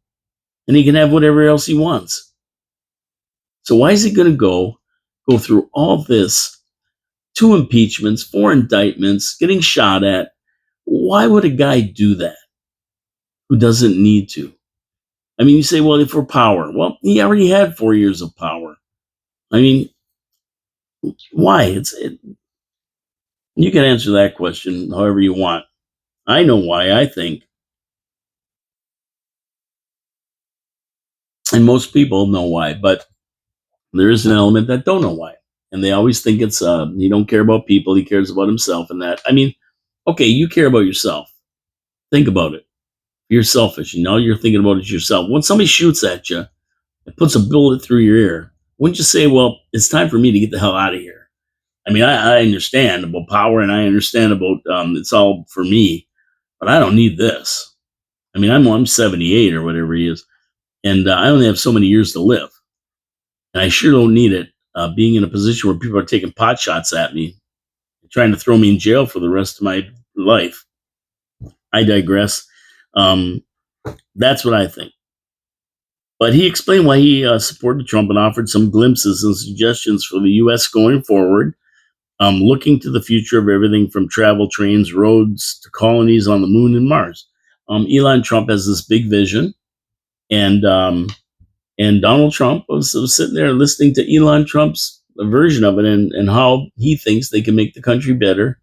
and he can have whatever else he wants. So why is he going to go through all this, 2 impeachments, 4 indictments, getting shot at? Why would a guy do that who doesn't need to? I mean, you say, well, for power. Well, he already had 4 years of power. I mean, why? You can answer that question however you want. I know why, I think. And most people know why, but there is an element that don't know why. And they always think it's he don't care about people, he cares about himself and that. I mean, okay, you care about yourself. Think about it. You're selfish. You're thinking about it yourself. When somebody shoots at you and puts a bullet through your ear, wouldn't you say, well, it's time for me to get the hell out of here? I mean, I understand about power and I understand about it's all for me, but I don't need this. I mean, I'm 78 or whatever he is, and I only have so many years to live. And I sure don't need it being in a position where people are taking pot shots at me, trying to throw me in jail for the rest of my life. I digress. Um, that's what I think. But he explained why he supported Trump and offered some glimpses and suggestions for the U.S. going forward, looking to the future of everything from travel trains, roads, to colonies on the moon and Mars. Elon Trump has this big vision, and Donald Trump was sitting there listening to Elon Trump's version of it and how he thinks they can make the country better.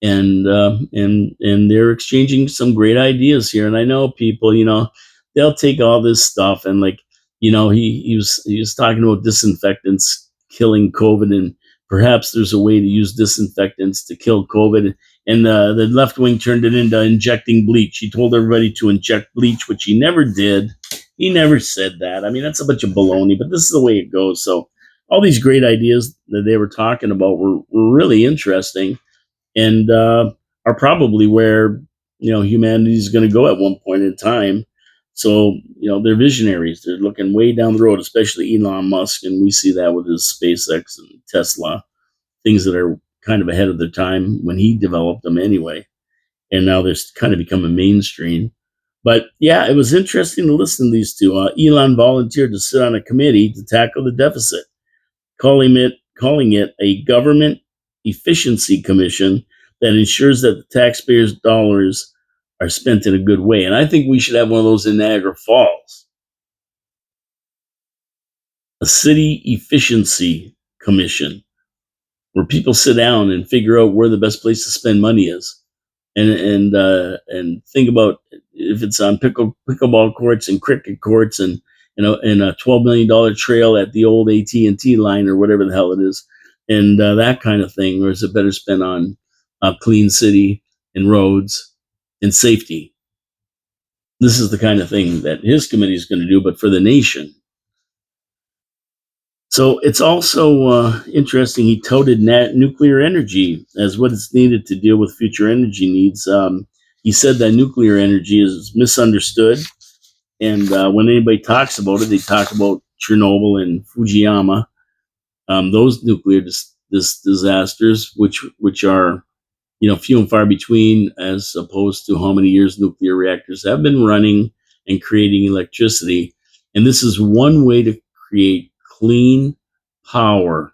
And they're exchanging some great ideas here. And I know people, they'll take all this stuff and like, he was talking about disinfectants killing COVID, and perhaps there's a way to use disinfectants to kill COVID. And the left wing turned it into injecting bleach. He told everybody to inject bleach, which he never did. He never said that. I mean, that's a bunch of baloney, but this is the way it goes. So all these great ideas that they were talking about were really interesting, and are probably where humanity is going to go at one point in time. So they're visionaries. They're looking way down the road, especially Elon Musk, and we see that with his SpaceX and Tesla, things that are kind of ahead of their time when he developed them anyway. And now they're kind of becoming mainstream. But yeah, it was interesting to listen to these two. Elon volunteered to sit on a committee to tackle the deficit, calling it a government efficiency commission that ensures that the taxpayers' dollars are spent in a good way. And I think we should have one of those in Niagara Falls. A city efficiency commission where people sit down and figure out where the best place to spend money is, and think about if it's on pickleball courts and cricket courts and and a $12 million trail at the old AT&T line or whatever the hell it is, and that kind of thing, or is it better spent on a clean city and roads and safety? This is the kind of thing that his committee is going to do, but for the nation. So it's also interesting. He touted nuclear energy as what is needed to deal with future energy needs. He said that nuclear energy is misunderstood, and when anybody talks about it, they talk about Chernobyl and Fujiyama, those nuclear disasters, which are few and far between, as opposed to how many years nuclear reactors have been running and creating electricity. And this is one way to create clean power.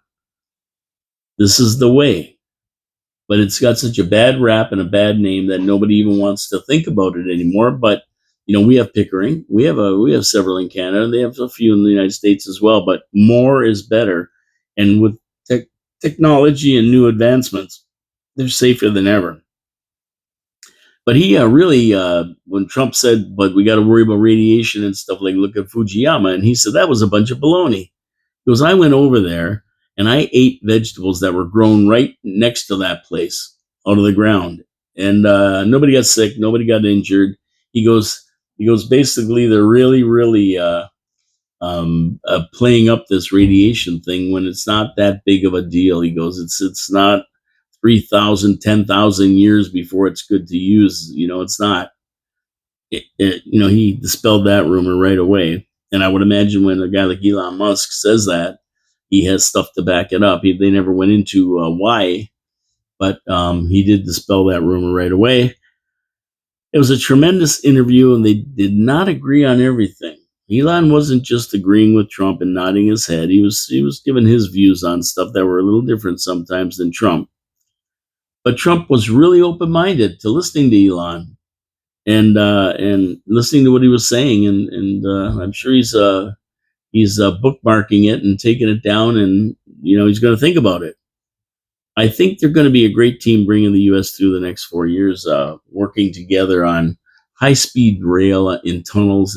This is the way. But it's got such a bad rap and a bad name that nobody even wants to think about it anymore. But we have Pickering. We have several in Canada. They have a few in the United States as well. But more is better. And with technology and new advancements, they're safer than ever. But he really, when Trump said, "But we got to worry about radiation and stuff," like look at Fujiyama, and he said that was a bunch of baloney. Because I went over there and I ate vegetables that were grown right next to that place out of the ground, and nobody got sick, nobody got injured. He goes, basically, they're really, really playing up this radiation thing when it's not that big of a deal. He goes, it's not 3,000, 10,000 years before it's good to use. It's not. He dispelled that rumor right away. And I would imagine when a guy like Elon Musk says that, he has stuff to back it up. They never went into why, but he did dispel that rumor right away. It was a tremendous interview, and they did not agree on everything. Elon wasn't just agreeing with Trump and nodding his head. He was giving his views on stuff that were a little different sometimes than Trump. But Trump was really open-minded to listening to Elon and listening to what he was saying, and I'm sure he's bookmarking it and taking it down, and he's going to think about it. I think they're going to be a great team bringing the U.S. through the next 4 years, working together on high-speed rail in tunnels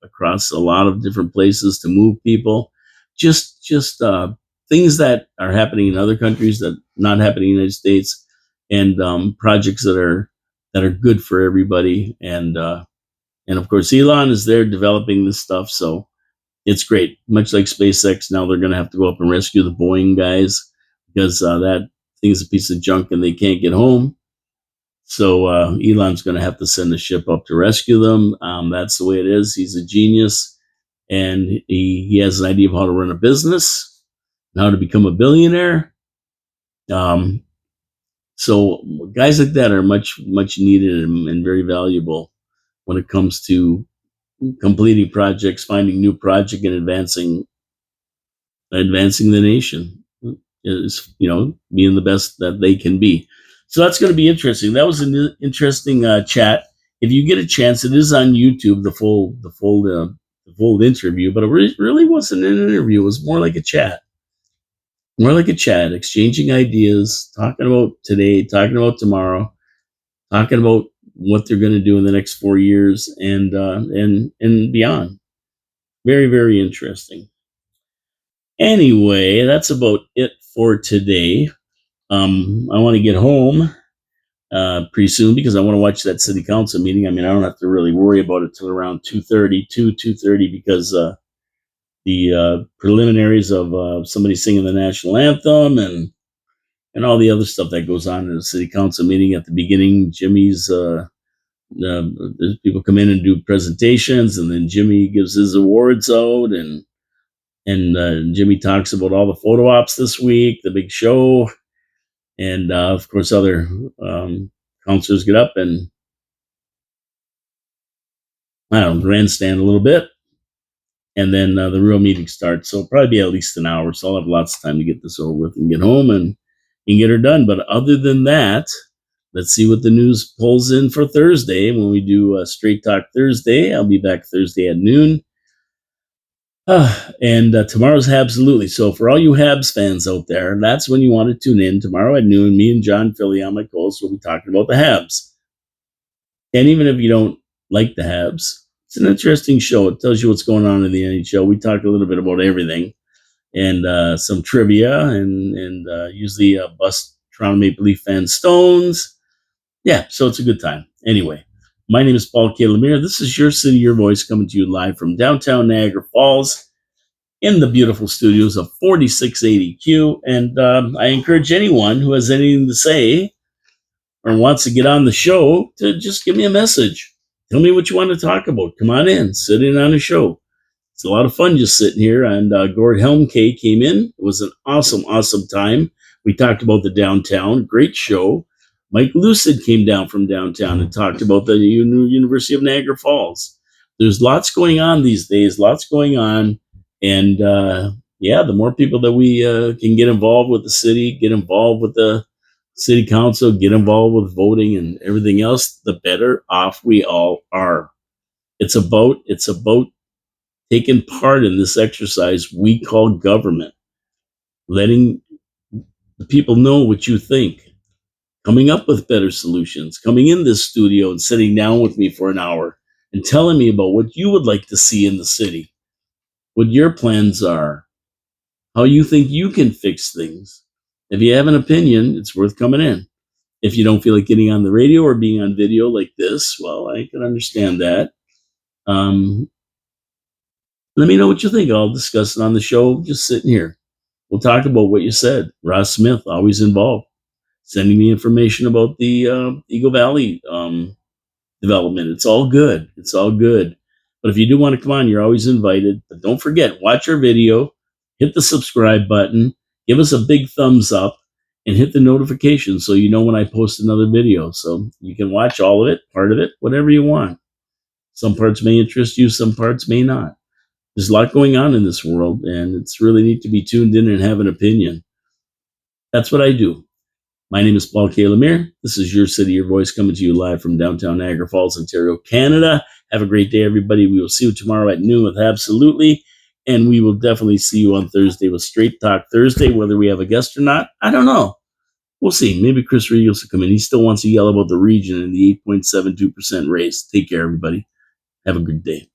across a lot of different places to move people. Just things that are happening in other countries that not happening in the United States, and projects that are good for everybody. And of course, Elon is there developing this stuff, so it's great. Much like SpaceX, now they're going to have to go up and rescue the Boeing guys because that thing is a piece of junk and they can't get home. So Elon's going to have to send a ship up to rescue them. That's the way it is. He's a genius, and he has an idea of how to run a business, and how to become a billionaire. Um, so guys like that are much needed and very valuable when it comes to completing projects, finding new project, and advancing the nation, is being the best that they can be. So that's going to be interesting. That was an interesting chat. If you get a chance, it is on YouTube, the full interview. But it really wasn't an interview. It was more like a chat, exchanging ideas, talking about today, talking about tomorrow, talking about what they're going to do in the next 4 years and beyond. Very, very interesting. Anyway, that's about it for today. I want to get home pretty soon because I want to watch that city council meeting. I mean, I don't have to really worry about it till around 2:30 because the preliminaries of somebody singing the national anthem and all the other stuff that goes on in the city council meeting at the beginning. Jimmy's there's people come in and do presentations, and then Jimmy gives his awards out, and Jimmy talks about all the photo ops this week, the big show, and of course other counselors get up and I don't know, grandstand a little bit, and then the real meeting starts. So it'll probably be at least an hour, so I'll have lots of time to get this over with and get home and get her done. But other than that, let's see what the news pulls in for Thursday when we do Straight Talk Thursday. I'll be back Thursday at noon. And tomorrow's Habsabsolutely. So for all you Habs fans out there, that's when you want to tune in tomorrow at noon. Me and John Philly on my co-host will be talking about the Habs. And even if you don't like the Habs, it's an interesting show. It tells you what's going on in the NHL. We talk a little bit about everything and some trivia and usually bust Toronto Maple Leaf fan stones. Yeah, so it's a good time. Anyway, my name is Paul K. Lemire. This is Your City, Your Voice coming to you live from downtown Niagara Falls in the beautiful studios of 4680Q. And I encourage anyone who has anything to say or wants to get on the show to just give me a message. Tell me what you want to talk about. Come on in, sit in on the show. It's a lot of fun just sitting here. And Gord Helmke came in. It was an awesome, awesome time. We talked about the downtown. Great show. Mike Lucid came down from downtown and talked about the University of Niagara Falls. There's lots going on these days, lots going on. And yeah, the more people that we can get involved with the city, get involved with the city council, get involved with voting and everything else, the better off we all are. It's about taking part in this exercise we call government, letting the people know what you think, coming up with better solutions, coming in this studio and sitting down with me for an hour and telling me about what you would like to see in the city, what your plans are, how you think you can fix things. If you have an opinion, it's worth coming in. If you don't feel like getting on the radio or being on video like this, well, I can understand that. Um, Let me know what you think. I'll discuss it on the show just sitting here. We'll talk about what you said. Ross Smith, always involved, sending me information about the Eagle Valley development. It's all good. It's all good. But if you do want to come on, you're always invited. But don't forget, watch our video, hit the subscribe button, give us a big thumbs up, and hit the notification so you know when I post another video. So you can watch all of it, part of it, whatever you want. Some parts may interest you, some parts may not. There's a lot going on in this world, and it's really neat to be tuned in and have an opinion. That's what I do. My name is Paul K. Lemire. This is Your City, Your Voice coming to you live from downtown Niagara Falls, Ontario, Canada. Have a great day, everybody. We will see you tomorrow at noon with Habsabsolutely, and we will definitely see you on Thursday with Straight Talk Thursday. Whether we have a guest or not, I don't know. We'll see. Maybe Chris Rios will come in. He still wants to yell about the region and the 8.72% raise. Take care, everybody. Have a good day.